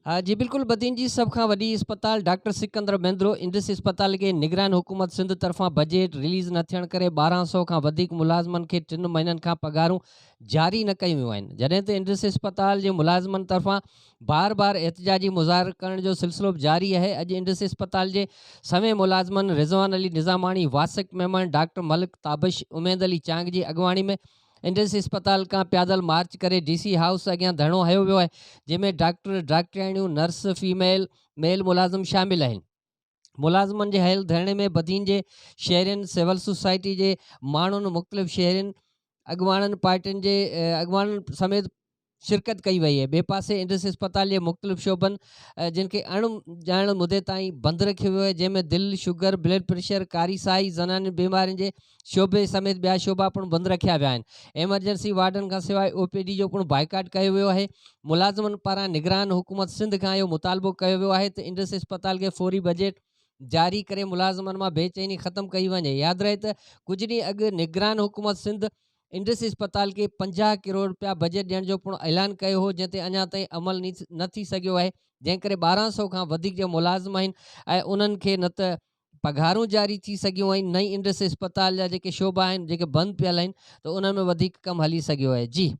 हाँ जी बिल्कुल बदीन जी सब खां वॾी अस्पताल डॉक्टर सिकंदर महेंद्रो इंडस अस्पताल के निगरान हुकूमत सिंध तरफां बजट रिलीज़ न थियण करे 1200 खां वधीक मुलाज़मनि खे 3 महीननि खां पगारूं जारी न कयूं वियूं आहिनि। जॾहिं त इंडस अस्पताल जे मुलाज़मनि तरफां बार बार एहतजाजी मुज़ाहिर करण जो सिलसिलो जारी आहे। अॼु इंडस अस्पताल जे सवें मुलाज़मनि रिज़वान अली निज़ामाणी, वासिक मेमन, डॉक्टर मलिक ताबिश, उमेद अली चांग जी अॻुवाणी में इंडस अस्पताल का पैदल मार्च करे DC हाउस अॻियां धरणो हयो वियो आहे, जंहिंमें डॉक्टर, डॉक्टराणियूं, नर्स, फीमेल, मेल मुलाज़िम शामिल आहिनि। मुलाज़िमनि जे हयल धरणे में बदीन जे शहरियुनि, सिविल सोसाइटी जे माण्हुनि, मुख़्तलिफ़ शहरियुनि, अॻुवाणनि पार्टियुनि जे अॻुवाणनि समेत शिरकत कई वई आहे। ॿिए पासे इंडस अस्पताल जे मुख़्तलिफ़ शोबनि जिन खे अणॼाण मुदे ताईं बंदि रखियो वियो आहे, जंहिंमें दिलि, शुगर, ब्लड प्रेशर, कारी साई, ज़नानी बीमारियुनि जे शोबे समेत ॿिया शोबा पिणु बंदि रखिया विया आहिनि। एमरजेंसी वार्डनि खां सवाइ OPD जो पिणु बाइकाट कयो वियो आहे। मुलाज़िमनि पारां निगरान हुकूमत सिंध खां इहो मुतालबो कयो वियो आहे त इंडस अस्पताल खे फौरी बजट जारी करे मुलाज़िमनि मां बेचैनी ख़तमु कई वञे। यादि रहे त कुझु ॾींहं अॻु निगरान हुकूमत सिंध इंडस अस्पताल खे 50 करोड़ रुपया बजट ॾियण जो पिणु ऐलान कयो हो, जंहिं ते अञा ताईं अमल न थी सघियो आहे, जंहिं करे 1200 खां वधीक जो मुलाज़िम आहिनि ऐं उन्हनि खे न त पघारूं जारी थी सघियूं आहिनि, न ई इंडस अस्पताल जा जेके शोबा आहिनि जेके बंदि पियल आहिनि त उन्हनि में वधीक कमु हली सघियो आहे। जी।